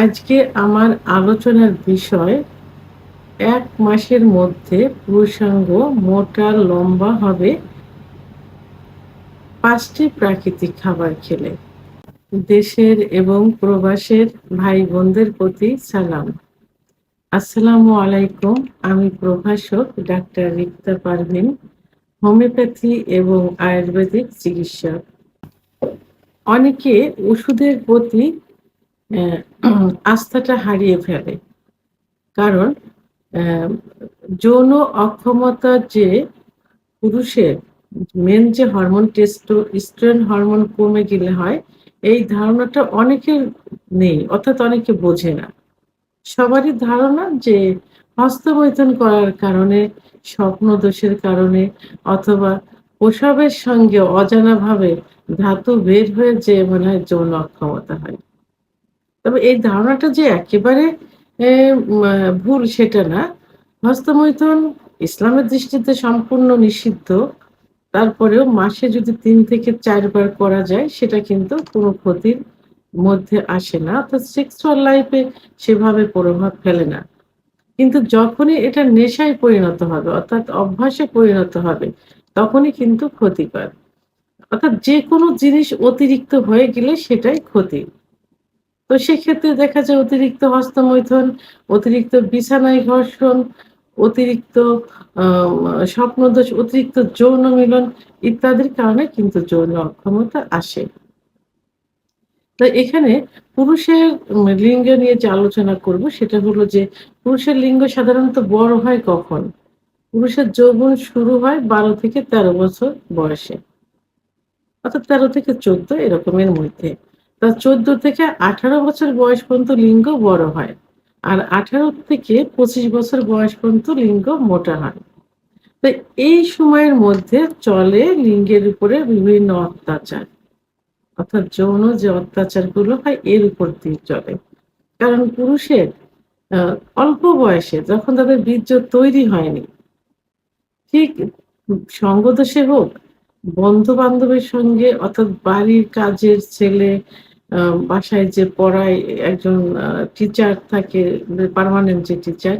আজকে আমার আলোচনার বিষয় ১ মাসের মধ্যে পুরুষাঙ্গ মোটা লম্বা হবে ৫ টি প্রাকৃতিক খাবার খেলে। দেশের এবং প্রবাসের ভাই-বোনদের প্রতি সালাম। আসসালামু আলাইকুম। আমি প্রভাষক ডাক্তার রিক্তা পারভীন, হোমিওপ্যাথি এবং আয়ুর্বেদিক চিকিৎসক। অনেকে ওষুধের প্রতি অ্যা আস্থাটা হারিয়ে ফেলে। কারণ অ্যা যৌন অক্ষমতার যে পুরুষের মেন যে হরমোন টেস্টোস্টেরন হরমোন কমে গেলে হয়, এই ধারণাটা অনেকের নেই, অর্থাৎ অনেকে বোঝে না। সবারই ধারণা যে হস্তমৈথুন করার কারণে, স্বপ্নদোষের কারণে অথবা প্রসবের সঙ্গে অজানাভাবে ধাতু বের হয়ে যেয়ে মনে হয় যৌন অক্ষমতা হয়। তবে এই ধারণাটা যে একেবারে এ মা ভুল সেটা না। হস্তমৈথুন ইসলামের দৃষ্টিতে সম্পূর্ণ নিষিদ্ধ। তারপরেও মাসে যদি ৩ থেকে ৪ বার করা যায় সেটা কিন্তু কোনো ক্ষতির মধ্যে আসে না। অর্থাৎ সেক্সুয়াল লাইফ এ সেভাবে প্রভাব ফেলে না। কিন্তু যখনই এটা নেশায় পরিণত হবে অর্থাৎ অভ্যাসে পরিণত হবে তখনই কিন্তু ক্ষতিকর। অর্থাৎ যেকোনো জিনিস অতিরিক্ত হয়ে গেলে সেটাই ক্ষতি। তো সেক্ষেত্রে দেখা যায় অতিরিক্ত হস্তমৈথুন, অতিরিক্ত বিছানায় ঘর্ষণ, অতিরিক্ত আ স্বপ্নদোষ, অতিরিক্ত যৌন মিলন ইত্যাদির কারণে কিন্তু যৌন অক্ষমতা আসে। তো এখানে পুরুষের লিঙ্গ নিয়ে যে আলোচনা করব সেটা হলো যে পুরুষের লিঙ্গ সাধারণত বড় হয় কখন? পুরুষের যৌবন শুরু হয় ১২ থেকে ১৩ বছর বয়সে। অর্থাৎ ১৩ থেকে ১৪ এরকমের মধ্যে। তা ১৪ থেকে ১৮ বছর বয়স পর্যন্ত লিঙ্গ বড় হয়। আর ১৮ থেকে ২৫ বছর বয়স পর্যন্ত লিঙ্গ মোটা হয়। তো এই সময়ের মধ্যে চলে লিঙ্গের উপরে বিভিন্ন অত্যাচার। অর্থাৎ যৌন যে অত্যাচারগুলো হয় এর উপর দিয়ে চলে। কারণ পুরুষের আ অল্প বয়সে যখন তাদের বীর্য তৈরি হয়নি ঠিক সঙ্গদোষে হোক, বন্ধু-বান্ধবের সঙ্গে অর্থাৎ বাড়ির কাজের ছেলে, আ বাসায় যে পড়ায় একজন টিচার থাকে, পার্মানেন্ট যে টিচার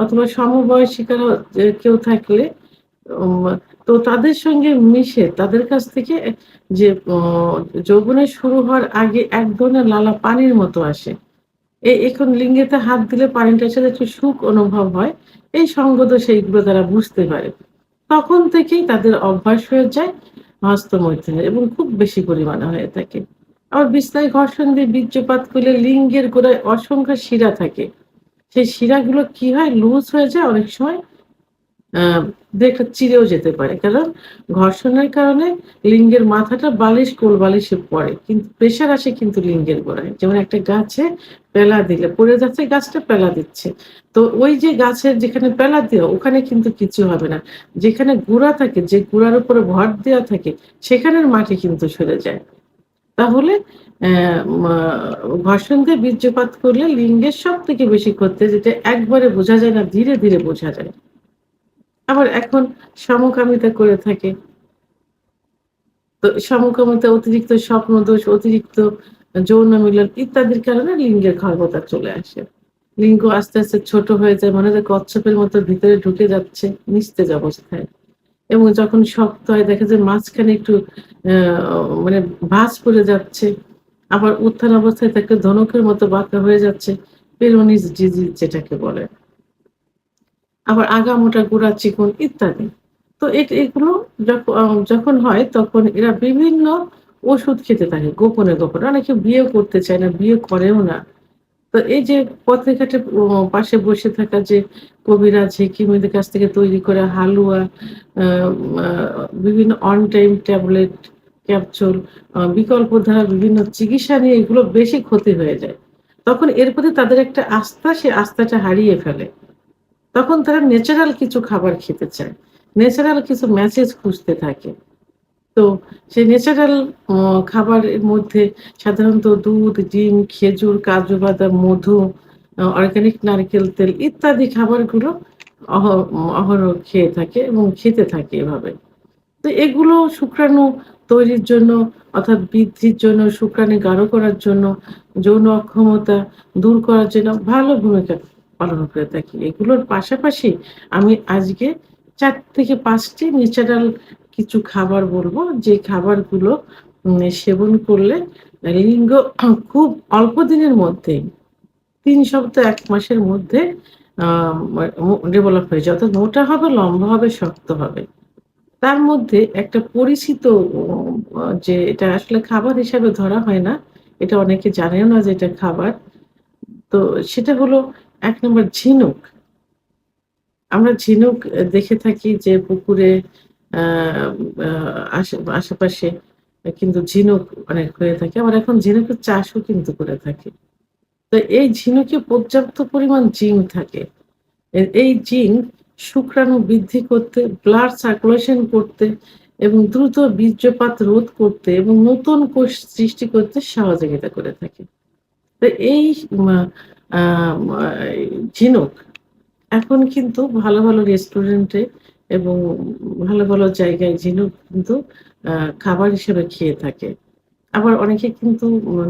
অথবা সমবয়সিকারা যে কেউ থাকলে উম তো তাদের সঙ্গে মিশে তাদের কাছ থেকে যে যৌবনের শুরু হওয়ার আগে এক ধরনের লালা পানির মতো আসে। এখন লিঙ্গেতে হাত দিলে পানিটার সাথে একটু সুখ অনুভব হয়। এই সঙ্গদোষ এইগুলো তারা বুঝতে পারে। তখন থেকেই তাদের অভ্যাস হয়ে যায় হস্তমৈথুনের এবং খুব বেশি পরিমাণে হয়ে থাকে। আবার বিছনায় ঘর্ষণ দিয়ে বীর্যপাত করলে লিঙ্গের গোড়ায় অসংখ্য শিরা থাকে। সেই শিরাগুলো কি হয়? লুজ হয়ে যায় অনেক সময় আ ২-১ টা চিরেও যেতে পারে। কারণ ঘর্ষণের কারণে লিঙ্গের মাথাটা বালিশ, কোল বালিশে পড়ে। কিন্তু প্রেশার আসে কিন্তু লিঙ্গের গোড়ায়। যেমন একটা গাছে পেলা দিলে পড়ে যাচ্ছে গাছটা পেলা দিচ্ছে। তো ওই যে গাছের যেখানে পেলা দেওয়া ওখানে কিন্তু কিছু হবে না। যেখানে গুড়া থাকে, যে গুড়ার উপরে ভর দেওয়া থাকে সেখানের মাটি কিন্তু সরে যায়। তাহলে অ্যা মা ঘর্ষণ দিয়ে বীর্যপাত করলে লিঙ্গের সবথেকে বেশি ক্ষতি হয় যেটা একবারে বোঝা যায় না, ধীরে, ধীরে বোঝা যায়। আবার এখন সমকামিতা করে থাকে। তো সমকামিতা অতিরিক্ত স্বপ্নদোষ, অতিরিক্ত যৌন মিলন ইত্যাদির কারণে লিঙ্গের ক্ষমতা চলে আসে। লিঙ্গ আস্তে, আস্তে ছোট হয়ে যায়। মনে হয় কচ্ছপের মতো ভিতরে ঢুকে যাচ্ছে নিস্তেজ অবস্থায়। এবং যখন শক্ত হয় দেখা যায় মাঝখানে একটু অ্যা মানে ভাঁজ পড়ে যাচ্ছে। আবার উত্থান অবস্থায় থাকে ধনুকের মতো বাঁকা হয়ে যাচ্ছে। পেরোনিস ডিজিজ যেটাকে বলে। আবার আগামোটা, গোড়া চিকন ইত্যাদি। তো এগুলো যখন হয় তখন এরা বিভিন্ন ওষুধ খেতে থাকে গোপনে, গোপনে। অনেকে বিয়েও করতে চায় না, বিয়ে করেও না। তো এই যে পথে ঘাটে পাশে বসে থাকা যে কবিরাজ, হেকিমদের কাছ থেকে তৈরি করা হালুয়া, আ আ বিভিন্ন অন টাইম ট্যাবলেট, ক্যাপসুল, বিকল্প ধারা বিভিন্ন চিকিৎসা নিয়ে এগুলো বেশি ক্ষতি হয়ে যায়। তখন এর প্রতি তাদের একটা আস্থা, সে আস্থাটা হারিয়ে ফেলে। তখন তারা ন্যাচারাল কিছু খাবার খেতে চায়। ন্যাচারাল কিছু মেসেজ খুঁজতে থাকে। তো সেই ন্যাচারাল অ খাবারের মধ্যে সাধারণত দুধ, ডিম, খেজুর, কাজু বাদাম, মধু, অর্গানিক নারকেল তেল ইত্যাদি খাবারগুলো অহরহ খেয়ে থাকে এবং খেতে থাকে এভাবে। তো এগুলো শুক্রাণু তৈরির জন্য অর্থাৎ বৃদ্ধির জন্য, শুক্রাণু গাঢ় করার জন্য, যৌন অক্ষমতা দূর করার জন্য ভালো ভূমিকা পালন করে থাকি। এগুলোর পাশাপাশি আমি আজকে ৪ থেকে ৫ টি ন্যাচারাল কিছু খাবার বলবো, যে খাবারগুলো সেবন করলে লিঙ্গ খুব অল্প দিনের মধ্যেই ৩ সপ্তাহ ১ মাসের মধ্যে আ ডেভেলপ হয়ে যায়। অর্থাৎ মোটা হবে, লম্বা হবে, শক্ত হবে। তার মধ্যে একটা পরিচিত যে এটা আসলে খাবার হিসাবে ধরা হয় না। এটা অনেকে জানেও না যে এটা খাবার। তো সেটা হলো ১ নম্বর ঝিনুক। আমরা ঝিনুক দেখে থাকি যে পুকুরে আ আ আশেপাশে কিন্তু ঝিনুক অনেক হয়ে থাকে। আবার এখন ঝিনুকের চাষও কিন্তু করে থাকে। তো এই ঝিনুকে পর্যাপ্ত পরিমাণ জিঙ্ক থাকে। এই জিঙ্ক শুক্রাণু বৃদ্ধি করতে, ব্লাড সার্কুলেশন করতে এবং দ্রুত বীর্যপাত রোধ করতে এবং নতুন কোষ সৃষ্টি করতে সহযোগিতা করে থাকে। তো এই মা আ মা ঝিনুক এখন কিন্তু ভালো, ভালো রেস্টুরেন্টে এবং ভালো, ভালো জায়গায় ঝিনুক কিন্তু আ খাবার হিসেবে খেয়ে থাকে। আবার অনেকে কিন্তু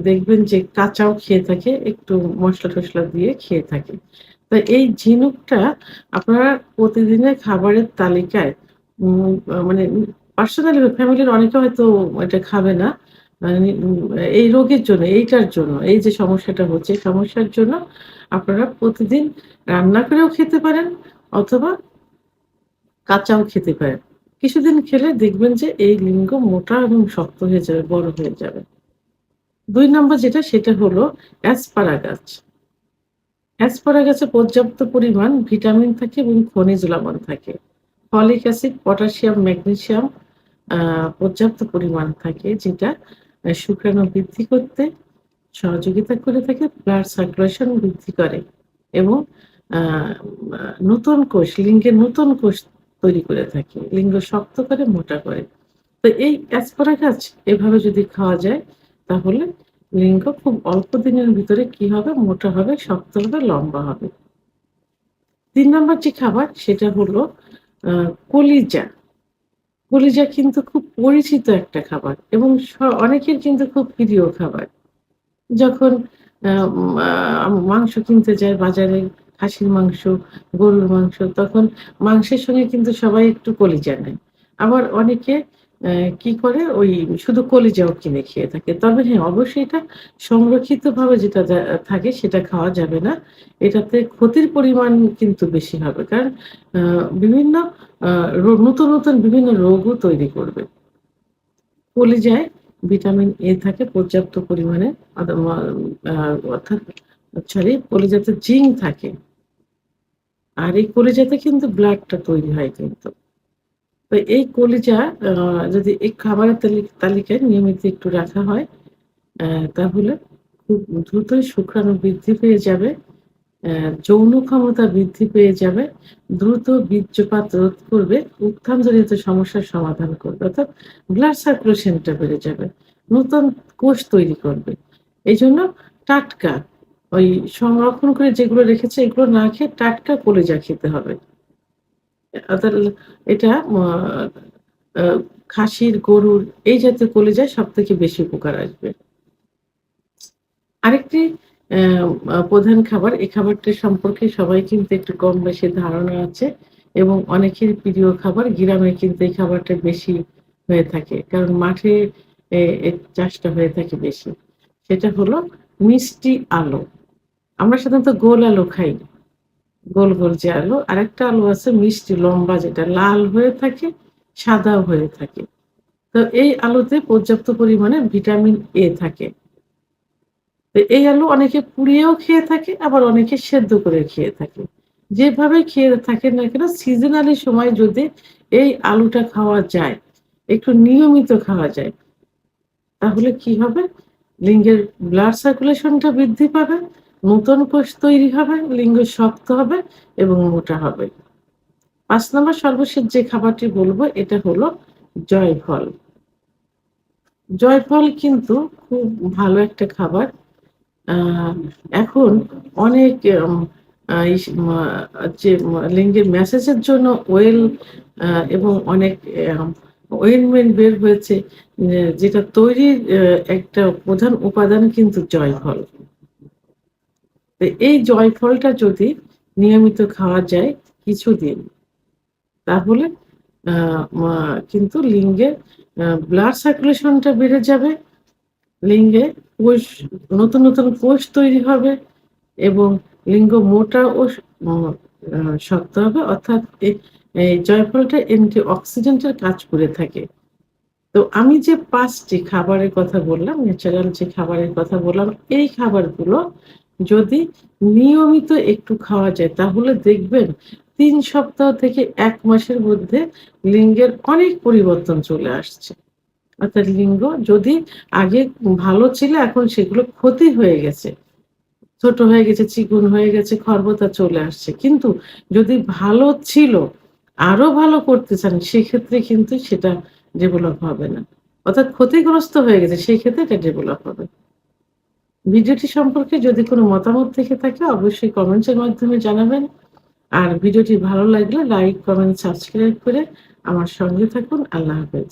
দেখবেন যে কাঁচাও খেয়ে থাকে, একটু মসলা-টসলা দিয়ে খেয়ে থাকে। তো এই ঝিনুকটা আপনারা প্রতিদিনের খাবারের তালিকায় মানে পার্সোনালি ফ্যামিলির অনেকে হয়তো এটা খাবে না। মানে এই রোগের জন্য, এইটার জন্য, এই যে সমস্যাটা হচ্ছে, এই সমস্যার জন্য আপনারা প্রতিদিন রান্না করেও খেতে পারেন অথবা কাঁচাও খেতে পারেন। কিছুদিন খেলে দেখবেন যে এই লিঙ্গ মোটা এবং শক্ত হয়ে যাবে, বড় হয়ে যাবে। ২ নম্বর যেটা সেটা হলো অ্যাসপারাগাস। অ্যাসপারাগাসে পর্যাপ্ত পরিমাণ ভিটামিন থাকে এবং খনিজ লবণ থাকে। ফলিক অ্যাসিড, পটাশিয়াম, ম্যাগনেসিয়াম আ পর্যাপ্ত পরিমাণ থাকে, যেটা শুক্রাণু বৃদ্ধি করতে সহযোগিতা করে থাকে, ব্লাড সার্কুলেশন বৃদ্ধি করে এবং আ আ নতুন কোষ, লিঙ্গের নতুন কোষ তৈরি করে থাকে। লিঙ্গ শক্ত করে, মোটা করে। তো এই অ্যাসপারাগাস এভাবে যদি খাওয়া যায় তাহলে লিঙ্গ খুব অল্প দিনের ভিতরে কি হবে? মোটা হবে, শক্ত হবে, লম্বা হবে। ৩ নম্বর যে খাবার সেটা হলো আ কলিজা। কলিজা কিন্তু খুব পরিচিত একটা খাবার এবং অনেকের কিন্তু খুব প্রিয় খাবার। যখন আ মাংস কিনতে যায় বাজারে, খাসির মাংস, গরুর মাংস, তখন মাংসের সঙ্গে কিন্তু সবাই একটু কলিজা নেয়। আবার অনেকে কি করে ওই শুধু কলিজাও কিনে খেয়ে থাকে। তবে হ্যাঁ, অবশ্যই এটা সংরক্ষিতভাবে যেটা থাকে সেটা খাওয়া যাবে না। এটাতে ক্ষতির পরিমাণ কিন্তু বেশি হবে। কারণ আ বিভিন্ন আ নতুন, নতুন বিভিন্ন রোগও তৈরি করবে। কলিজায় ভিটামিন এ থাকে পর্যাপ্ত পরিমাণে। অথবা আ অর্থাৎ কলিজাতে জিঙ্ক থাকে। আর এই কলিজাতে কিন্তু ব্লাডটা তৈরি হয় কিন্তু। তো এই কলিজা আ যদি এই খাবারের তালিকায় নিয়মিত একটু রাখা হয়, তাহলে খুব দ্রুতই শুক্রাণু বৃদ্ধি পেয়ে যাবে। যৌন ক্ষমতা বৃদ্ধি পেয়ে যাবে, দ্রুত বীর্যপাত রোধ করবে, উত্থানজনিত সমস্যার সমাধান করবে। অর্থাৎ ব্লাড সার্কুলেশনটা বেড়ে যাবে। নতুন কোষ তৈরি করবে। এজন্য টাটকা ওই সংরক্ষণ করে যেগুলো রেখেছে এগুলো না খেয়ে টাটকা কলিজা খেতে হবে। অর্থাৎ এটা আ খাসির, গরুর এই জাতীয় কলিজায় সবথেকে বেশি উপকার আসবে। আরেকটি অ্যা প্রধান খাবার, এই খাবারটি সম্পর্কে সবাই কিন্তু একটু কম বেশি ধারণা আছে এবং অনেকের প্রিয় খাবার। গ্রামে কিন্তু এই খাবারটা বেশি হয়ে থাকে। কারণ মাঠে এর চাষটা হয়ে থাকে বেশি। সেটা হলো মিষ্টি আলু। আমরা সাধারণত গোল আলু খাই। গোল, গোল যে আলু। আরেকটা আলু আছে মিষ্টি লম্বা, যেটা লাল হয়ে থাকে, সাদাও হয়ে থাকে। তো এই আলুতে পর্যাপ্ত পরিমাণে ভিটামিন এ থাকে। তো এই আলু অনেকে পুড়িয়েও খেয়ে থাকে, আবার অনেকে সেদ্ধ করে খেয়ে থাকে। যেভাবে খেয়ে থাকেন না কেন, সিজনালি সময় যদি এই আলুটা খাওয়া যায়, একটু নিয়মিত খাওয়া যায়, তাহলে কি হবে? লিঙ্গের ব্লাড সার্কুলেশনটা বৃদ্ধি পাবে, নতুন কোষ তৈরি হবে, লিঙ্গ শক্ত হবে এবং মোটা হবে। ৫ নম্বর সর্বশেষ যে খাবারটি বলব এটা হলো জয়ফল। জয়ফল কিন্তু খুব ভালো একটা খাবার। আ এখন অনেক এম আ ইস মা যে লিঙ্গের মেসেজের জন্য ওয়েল এবং অনেক অয়েনমেন্ট বের হয়েছে, যেটা তৈরির একটা প্রধান উপাদান কিন্তু জয়ফল। তো এই জয়ফলটা যদি নিয়মিত খাওয়া যায় কিছুদিন, তাহলে কিন্তু লিঙ্গের ব্লাড সার্কুলেশনটা বেড়ে যাবে, লিঙ্গে কোষ, নতুন নতুন কোষ তৈরি হবে এবং লিঙ্গ মোটা ও শক্ত হবে। অর্থাৎ এই জয়ফলটা অ্যান্টিঅক্সিডেন্টের কাজ করে থাকে। তো আমি যে ৫ টি খাবারের কথা বললাম, ন্যাচারাল যে খাবারের কথা বললাম, এই খাবারগুলো যদি নিয়মিত একটু খাওয়া যায় তাহলে দেখবেন ৩ সপ্তাহ থেকে ১ মাসের মধ্যে লিঙ্গের অনেক পরিবর্তন চলে আসছে। অর্থাৎ লিঙ্গ যদি আগে ভালো ছিল, এখন সেগুলো ক্ষতি হয়ে গেছে। ছোট হয়ে গেছে, চিকন হয়ে গেছে, খর্বতা চলে আসছে। কিন্তু যদি ভালো ছিল, আরো ভালো করতে চান, সেক্ষেত্রে কিন্তু সেটা ডেভেলপ হবে না। অর্থাৎ ক্ষতিগ্রস্ত হয়ে গেছে, সেক্ষেত্রে এটা ডেভেলপ হবে। ভিডিওটি সম্পর্কে যদি কোনো মতামত থেকে থাকে অবশ্যই কমেন্টস এর মাধ্যমে জানাবেন। আর ভিডিওটি ভালো লাগলে লাইক, কমেন্ট, সাবস্ক্রাইব করে আমার সঙ্গে থাকুন। আল্লাহ হাফেজ।